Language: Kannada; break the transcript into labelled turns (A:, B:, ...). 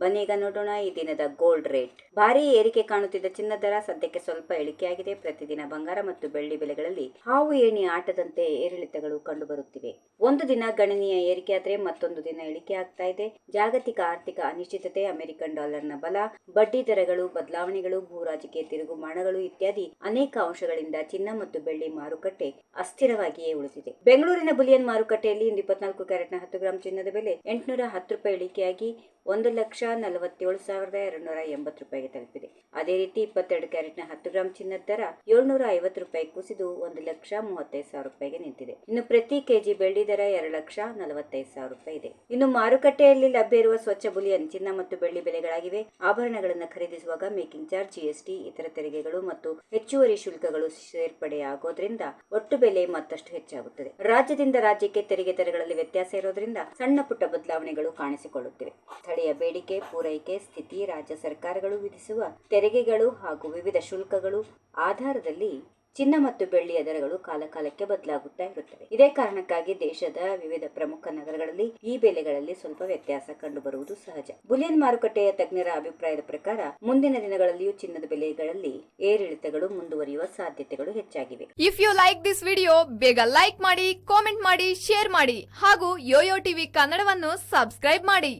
A: ಬನ್ನೀಗ ನೋಡೋಣ ಈ ದಿನದ ಗೋಲ್ಡ್ ರೇಟ್. ಭಾರೀ ಏರಿಕೆ ಕಾಣುತ್ತಿದ್ದ ಚಿನ್ನದ ದರ ಸದ್ಯಕ್ಕೆ ಸ್ವಲ್ಪ ಇಳಿಕೆಯಾಗಿದೆ. ಪ್ರತಿದಿನ ಬಂಗಾರ ಮತ್ತು ಬೆಳ್ಳಿ ಬೆಲೆಗಳಲ್ಲಿ ಹಾವು ಏಣಿ ಆಟದಂತೆ ಏರಿಳಿತಗಳು ಕಂಡುಬರುತ್ತಿವೆ. ಒಂದು ದಿನ ಗಣನೀಯ ಏರಿಕೆಯಾದರೆ ಮತ್ತೊಂದು ದಿನ ಇಳಿಕೆ ಆಗ್ತಾ ಇದೆ. ಜಾಗತಿಕ ಆರ್ಥಿಕ ಅನಿಶ್ಚಿತತೆ, ಅಮೆರಿಕನ್ ಡಾಲರ್ನ ಬಲ, ಬಡ್ಡಿ ದರಗಳು ಬದಲಾವಣೆಗಳು, ಭೂ ರಾಜಕೀಯ ತಿರುಗುಮಾಣಗಳು ಇತ್ಯಾದಿ ಅನೇಕ ಅಂಶಗಳಿಂದ ಚಿನ್ನ ಮತ್ತು ಬೆಳ್ಳಿ ಮಾರುಕಟ್ಟೆ ಅಸ್ಥಿರವಾಗಿಯೇ ಉಳಿದಿದೆ. ಬೆಂಗಳೂರಿನ ಬುಲಿಯನ್ ಮಾರುಕಟ್ಟೆಯಲ್ಲಿ ಇಂದು 24 ಕ್ಯಾರೆಟ್ನ 10 ಗ್ರಾಂ ಚಿನ್ನದ ಬೆಲೆ 810 ರೂಪಾಯಿ ಇಳಿಕೆಯಾಗಿ 1,47,280 ರೂಪಾಯಿಗೆ ತಲುಪಿದೆ. ಅದೇ ರೀತಿ 22 ಕ್ಯಾರೆಟ್ನ 10 ಗ್ರಾಂ ಚಿನ್ನದ ದರ 750 ರೂಪಾಯಿ ಕುಸಿದು 1,35,000 ರೂಪಾಯಿಗೆ ನಿಂತಿದೆ. ಇನ್ನು ಪ್ರತಿ ಕೆಜಿ ಬೆಳ್ಳಿ ದರ 2,45,000 ರೂಪಾಯಿ ಇದೆ. ಇನ್ನು ಮಾರುಕಟ್ಟೆಯಲ್ಲಿ ಲಭ್ಯ ಇರುವ ಸ್ವಚ್ಛ ಬುಲಿಯನ್ ಚಿನ್ನ ಮತ್ತು ಬೆಳ್ಳಿ ಬೆಲೆಗಳಾಗಿವೆ. ಆಭರಣಗಳನ್ನು ಖರೀದಿಸುವಾಗ ಮೇಕಿಂಗ್ ಚಾರ್ಜ್, ಜಿಎಸ್ಟಿ, ಇತರ ತೆರಿಗೆಗಳು ಮತ್ತು ಹೆಚ್ಚುವರಿ ಶುಲ್ಕಗಳು ಸೇರ್ಪಡೆಯಾಗೋದ್ರಿಂದ ಒಟ್ಟು ಬೆಲೆ ಮತ್ತಷ್ಟು ಹೆಚ್ಚಾಗುತ್ತದೆ. ರಾಜ್ಯದಿಂದ ರಾಜ್ಯಕ್ಕೆ ತೆರಿಗೆ ದರಗಳಲ್ಲಿ ವ್ಯತ್ಯಾಸ ಇರೋದ್ರಿಂದ ಸಣ್ಣ ಪುಟ್ಟ ಬದಲಾವಣೆಗಳು ಕಾಣಿಸಿಕೊಳ್ಳುತ್ತಿವೆ. ಸ್ಥಳೀಯ ಬೇಡಿಕೆ, ಪೂರೈಕೆ ಸ್ಥಿತಿ, ರಾಜ್ಯ ಸರ್ಕಾರಗಳು ವಿಧಿಸುವ ತೆರಿಗೆಗಳು ಹಾಗೂ ವಿವಿಧ ಶುಲ್ಕಗಳು ಆಧಾರದಲ್ಲಿ ಚಿನ್ನ ಮತ್ತು ಬೆಳ್ಳಿಯ ದರಗಳು ಕಾಲಕಾಲಕ್ಕೆ ಬದಲಾಗುತ್ತಾ ಇರುತ್ತವೆ. ಇದೇ ಕಾರಣಕ್ಕಾಗಿ ದೇಶದ ವಿವಿಧ ಪ್ರಮುಖ ನಗರಗಳಲ್ಲಿ ಈ ಬೆಲೆಗಳಲ್ಲಿ ಸ್ವಲ್ಪ ವ್ಯತ್ಯಾಸ ಕಂಡುಬರುವುದು ಸಹಜ. ಬುಲಿಯನ್ ಮಾರುಕಟ್ಟೆಯ ತಜ್ಞರ ಅಭಿಪ್ರಾಯದ ಪ್ರಕಾರ ಮುಂದಿನ ದಿನಗಳಲ್ಲಿಯೂ ಚಿನ್ನದ ಬೆಲೆಗಳಲ್ಲಿ ಏರಿಳಿತಗಳು ಮುಂದುವರಿಯುವ ಸಾಧ್ಯತೆಗಳು ಹೆಚ್ಚಾಗಿವೆ.
B: If you like this video, ಬೇಗ ಲೈಕ್ ಮಾಡಿ, ಕಾಮೆಂಟ್ ಮಾಡಿ, ಶೇರ್ ಮಾಡಿ ಹಾಗೂ ಯೋಯೋ ಟಿವಿ ಕನ್ನಡವನ್ನು ಸಬ್ಸ್ಕ್ರೈಬ್ ಮಾಡಿ.